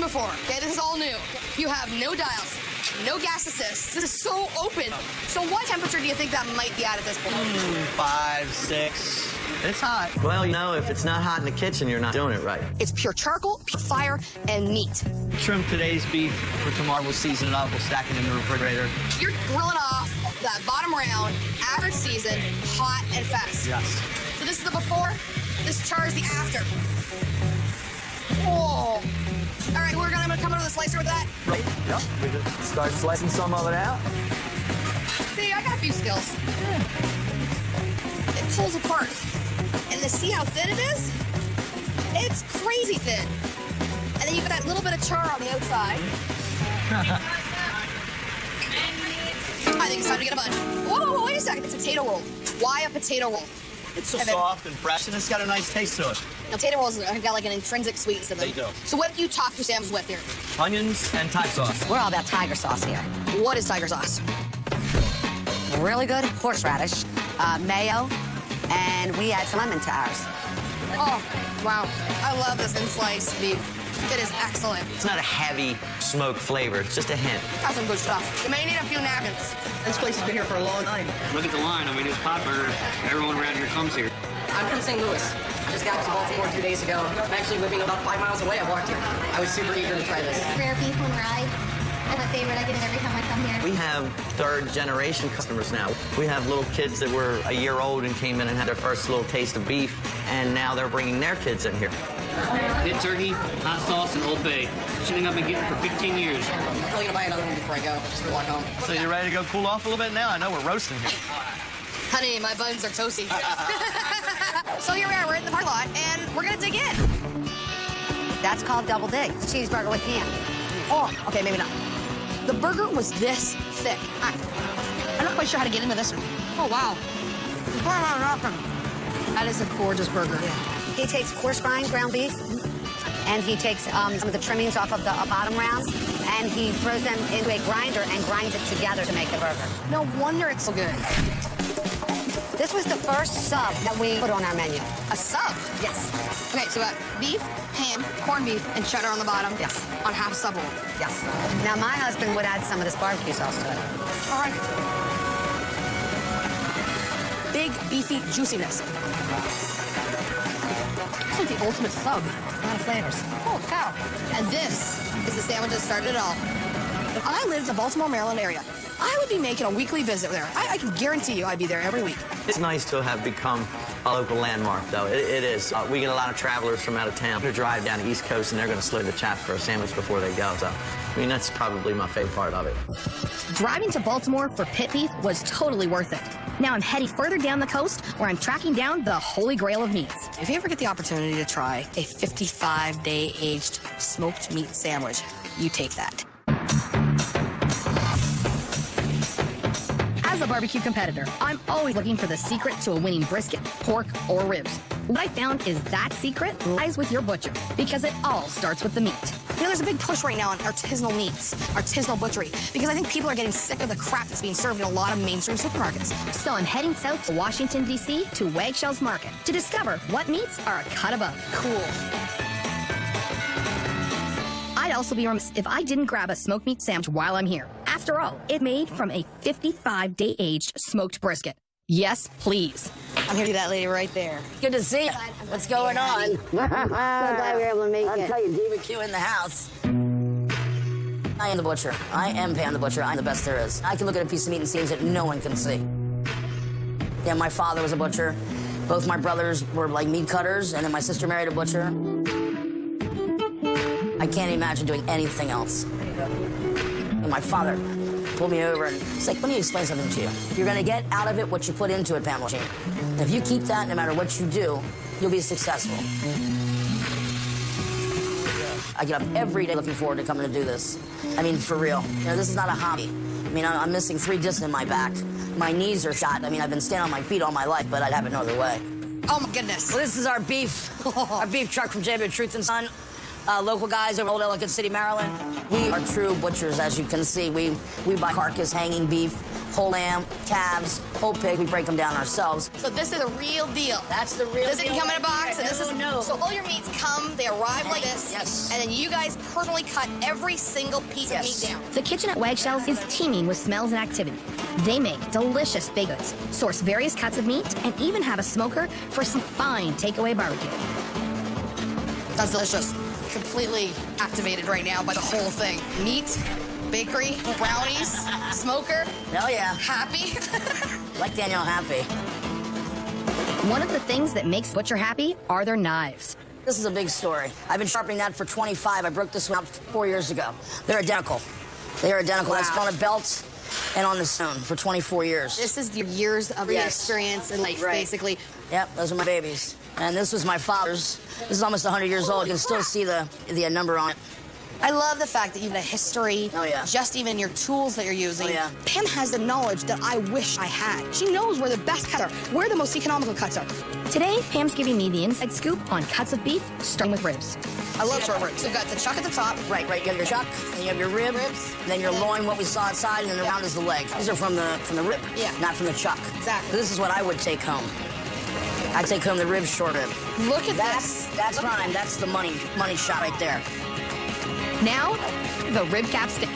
before. Okay, this is all new. You have no dials, no gas assist. This is so open. So what temperature do you think that might be at this point? 5, 6. It's hot. Well, you know, if it's not hot in the kitchen, you're not doing it right. It's pure charcoal, pure fire, and meat. Trim today's beef. For tomorrow, we'll season it up. We'll stack it in the refrigerator. You're grilling off that bottom round, average season, hot and fast. Yes. So this is the before, this char is the after. Oh. All right, I'm gonna come into the slicer with that. Right. Yep. We just start slicing some of it out. See, I got a few skills. It pulls apart. And to see how thin it is, it's crazy thin. And then you got that little bit of char on the outside. I think it's time to get a bunch. Whoa, wait a second. It's a potato roll. Why a potato roll? It's so soft and fresh, and it's got a nice taste to it. Now, potato rolls have got like an intrinsic sweetness to them. They do. So what do you top your sandwich with here? Onions and Thai sauce. We're all about tiger sauce here. What is tiger sauce? Really good horseradish, mayo, and we add some lemon to ours. Oh, wow. I love this in sliced beef. It is excellent. It's not a heavy smoked flavor. It's just a hint. Got some good stuff. You may need a few napkins. This place has been here for a long time. Look at the line. I mean, it's pot burger. Everyone around here comes here. I'm from St. Louis. Just got to Baltimore 2 days ago. I'm actually living about 5 miles away. I walked here. I was super eager to try this. Rare beef on rye. That's my favorite. I get it every time I come here. We have third-generation customers now. We have little kids that were a year old and came in and had their first little taste of beef, and now they're bringing their kids in here. Hit turkey, hot sauce, and Old Bay. Something I've been getting for 15 years. I'm probably gonna buy another one before I go, just to walk home. So you're ready to go cool off a little bit now? I know we're roasting here. Honey, my buns are toasty. So here we are. We're in the parking lot, and we're going to dig in. That's called double dig. It's cheeseburger with ham. Oh, okay, maybe not. The burger was this thick. I'm not quite sure how to get into this one. Oh, wow. That is a gorgeous burger. He takes coarse ground beef, and he takes some of the trimmings off of the bottom rounds, and he throws them into a grinder and grinds it together to make the burger. No wonder it's so good. This was the first sub that we put on our menu. A sub? Yes. Okay, so we got beef, ham, corned beef, and cheddar on the bottom. Yes. On half sub roll. Yes. Now, my husband would add some of this barbecue sauce to it. All right. Big, beefy juiciness. It's like the ultimate sub. A lot of flavors. Oh, cow. And this is the sandwich that started it all. If I lived in the Baltimore, Maryland area, I would be making a weekly visit there. I can guarantee you I'd be there every week. It's nice to have become a local landmark, though. It is. We get a lot of travelers from out of town who drive down the East Coast, and they're going to slow the chat for a sandwich before they go. So, I mean, that's probably my favorite part of it. Driving to Baltimore for pit beef was totally worth it. Now I'm heading further down the coast where I'm tracking down the holy grail of meats. If you ever get the opportunity to try a 55-day aged smoked meat sandwich, you take that. As a barbecue competitor, I'm always looking for the secret to a winning brisket, pork, or ribs. What I found is that secret lies with your butcher, because it all starts with the meat. You know, there's a big push right now on artisanal meats, artisanal butchery, because I think people are getting sick of the crap that's being served in a lot of mainstream supermarkets. So I'm heading south to Washington, D.C. to Wagshell's Market to discover what meats are a cut above. Cool. I'd also be remiss if I didn't grab a smoked meat sandwich while I'm here. After all, it's made from a 55-day aged smoked brisket. Yes, please. I'm here to that lady right there. Good to see you. What's going on? So glad we were able to make it. I'll tell you, BBQ in the house. I am the butcher. I am Pam the butcher. I'm the best there is. I can look at a piece of meat and see things that no one can see. Yeah, my father was a butcher. Both my brothers were like meat cutters, and then my sister married a butcher. I can't imagine doing anything else. And my father pulled me over and he's like, let me explain something to you. You're gonna get out of it what you put into it, Pamela. And if you keep that, no matter what you do, you'll be successful. I get up every day looking forward to coming to do this. I mean, for real. You know, this is not a hobby. I mean, I'm missing 3 discs in my back. My knees are shot. I mean, I've been standing on my feet all my life, but I'd have it no other way. Oh, my goodness. Well, this is our beef. Our beef truck from J.B. Truth and Son. Local guys over Old Ellicott City, Maryland. We are true butchers, as you can see. We buy carcass, hanging beef, whole lamb, calves, whole pig. We break them down ourselves. So this is a real deal. That's the real Does it deal come in a right box? there. And this is No. so all your meats come, they arrive like this. Yes. And then you guys personally cut every single piece of Yes. meat down. The kitchen at Wagshells is teeming with smells and activity. They make delicious baked goods, source various cuts of meat, and even have a smoker for some fine takeaway barbecue. That's delicious. Completely activated right now by the whole thing. Meat, bakery, brownies, smoker. Hell yeah. Happy. Like Danielle happy. One of the things that makes Butcher happy are their knives. This is a big story. I've been sharpening that for 25. I broke this one out 4 years ago. They're identical. They are identical. Wow. That's on a belt and on the stone for 24 years. This is your years of your Yes. experience in life, Right. basically. Yep, those are my babies. And this was my father's. This is almost 100 years old. You can still see the number on it. I love the fact that you have a history, Oh, yeah. just even your tools that you're using. Oh, yeah. Pam has the knowledge that I wish I had. She knows where the best cuts are, where the most economical cuts are. Today, Pam's giving me the inside scoop on cuts of beef, starting with ribs. I love short ribs. So you've got the chuck at the top. Right. You have your chuck, and you have your ribs, and then your loin, what we saw outside, and then around is the leg. These are from the rib, Yeah. not from the chuck. Exactly. This is what I would take home. I'd take home the rib, short rib. Look at this. That's Look at prime. That's the money shot right there. Now, the rib cap stick.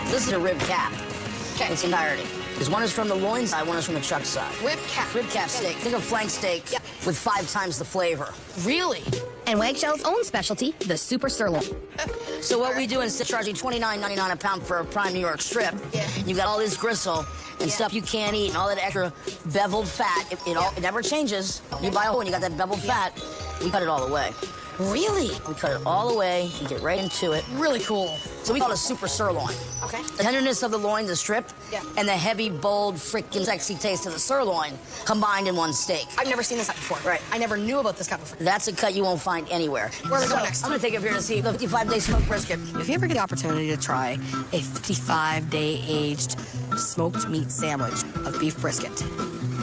This is a rib cap. Okay. Its entirety. Because one is from the loin side, one is from the chuck side. Rib cap. Rib cap steak. Think of flank steak Yeah. with 5 times the flavor. Really? And Wagshells' own specialty, the super sirloin. So what we do instead of charging $29.99 a pound for a prime New York strip, Yeah. you got all this gristle and stuff you can't eat and all that extra beveled fat. It never changes. You buy a whole and you got that beveled fat. We cut it all away. Really? We cut it all away and get right into it. Really cool. So we call it a super sirloin. Okay. The tenderness of the loin, the strip, Yeah. and the heavy, bold, freaking sexy taste of the sirloin combined in one steak. I've never seen this cut before. Right. I never knew about this cut before. That's a cut you won't find anywhere. Where are we So, going next? I'm gonna take you up here to see the 55-day smoked brisket. If you ever get the opportunity to try a 55-day aged smoked meat sandwich of beef brisket,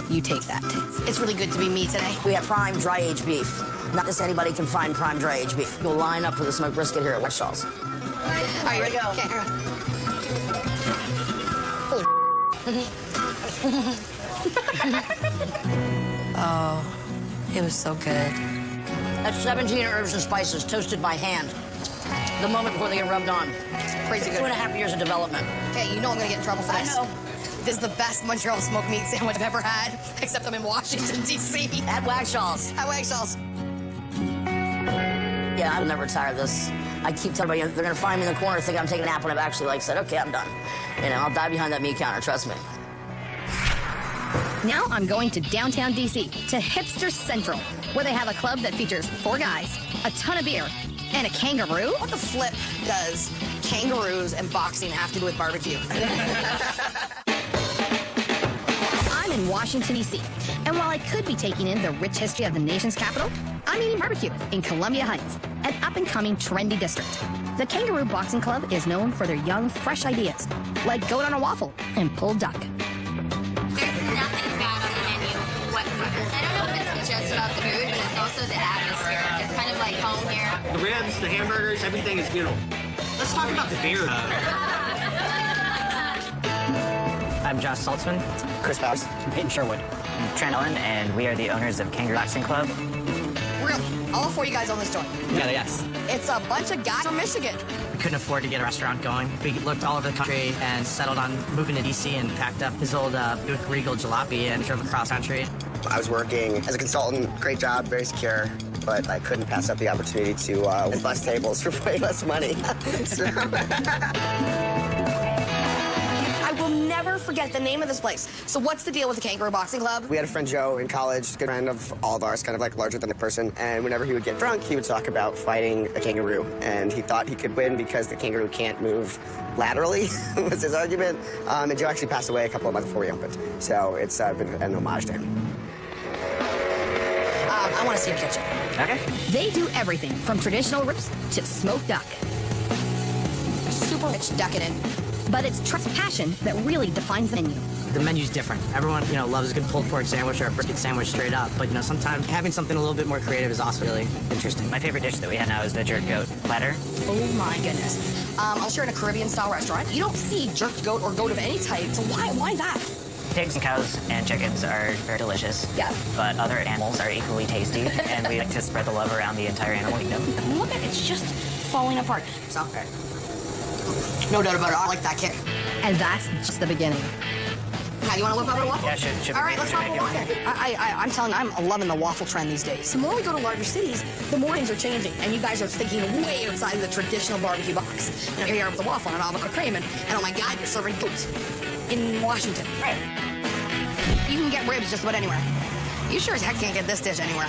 you take that. It's really good to be me today. We have prime dry aged beef. Not just anybody can find prime dry aged beef. You'll line up for the smoked brisket here at Wagshells. All right, Here we go. Okay, here Oh, it was so good. That's 17 herbs and spices toasted by hand. The moment before they get rubbed on. Crazy good. 2.5 years of development. Okay, you know I'm gonna get in trouble for I this. know. This is the best Montreal smoked meat sandwich I've ever had, except I'm in Washington, D.C. At Wagshells. At Wagshells. Yeah, I will never tire of this. I keep telling everybody they're gonna find me in the corner thinking I'm taking a nap when I've actually said, okay, I'm done. I'll die behind that meat counter, trust me. Now I'm going to downtown DC, to Hipster Central, where they have a club that features 4 guys, a ton of beer, and a kangaroo. What the flip does kangaroos and boxing have to do with barbecue? I'm in Washington, D.C., and while I could be taking in the rich history of the nation's capital, I'm eating barbecue in Columbia Heights, an up-and-coming trendy district. The Kangaroo Boxing Club is known for their young, fresh ideas, like goat on a waffle and pulled duck. There's nothing bad on the menu whatsoever. I don't know if it's just about the food, but it's also the atmosphere. It's kind of like home here. The ribs, the hamburgers, everything is beautiful. Let's talk about the beer, I'm Josh Saltzman. Chris Powers. Peyton Sherwood. I'm Trent Owen, and we are the owners of Kangaroo Boxing Club. Really? All 4 of you guys own this joint. Yeah, yes. It's a bunch of guys from Michigan. We couldn't afford to get a restaurant going. We looked all over the country and settled on moving to DC and packed up his old Buick Regal jalopy and drove across country. I was working as a consultant, great job, very secure, but I couldn't pass up the opportunity to bus tables for way less money. So. I will never forget the name of this place. So what's the deal with the Kangaroo Boxing Club? We had a friend, Joe, in college, good friend of all of ours, kind of like larger than a person, and whenever he would get drunk, he would talk about fighting a kangaroo, and he thought he could win because the kangaroo can't move laterally, was his argument, and Joe actually passed away a couple of months before we opened, so it's been an homage to him. I want to see your kitchen. Okay. They do everything from traditional ribs to smoked duck. Super rich, decadent. But it's trust and passion that really defines the menu. The menu's different. Everyone, loves a good pulled pork sandwich or a brisket sandwich straight up. But, sometimes having something a little bit more creative is also really interesting. My favorite dish that we have now is the jerk goat. platter. Oh my goodness. Unless you're in a Caribbean-style restaurant, you don't see jerked goat or goat of any type. So why that? Pigs and cows and chickens are very delicious. Yeah. But other animals are equally tasty, and we like to spread the love around the entire animal kingdom. Look at it, it's just falling apart. So, no doubt about it, I like that kick. And that's just the beginning. Now, you want to whip up a waffle? Yeah, should All we right, let's should whip we up a make it? waffle. I'm telling you, I'm loving the waffle trend these days. The more we go to larger cities, the more things are changing, and you guys are thinking way outside of the traditional barbecue box. You know, here you are with a waffle and an avocado cream, and oh my God, you're serving goat in Washington. Right. You can get ribs just about anywhere. You sure as heck can't get this dish anywhere.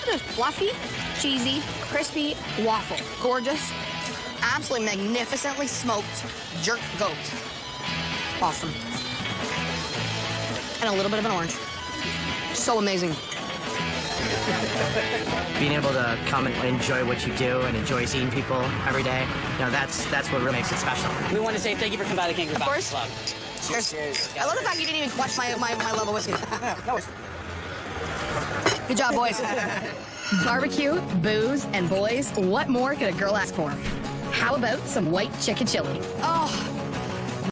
Look at this fluffy, cheesy, crispy waffle. Gorgeous, absolutely magnificently smoked jerk goat. Awesome. And a little bit of an orange. So amazing. Being able to come and enjoy what you do and enjoy seeing people every day, you know, that's what really makes it special. We want to say thank you for coming by the Kangaroo Of course. Club. Cheers. I love the fact you didn't even question my love of whiskey. Good job, boys. Barbecue, booze, and boys, what more could a girl ask for? How about some white chicken chili? Oh,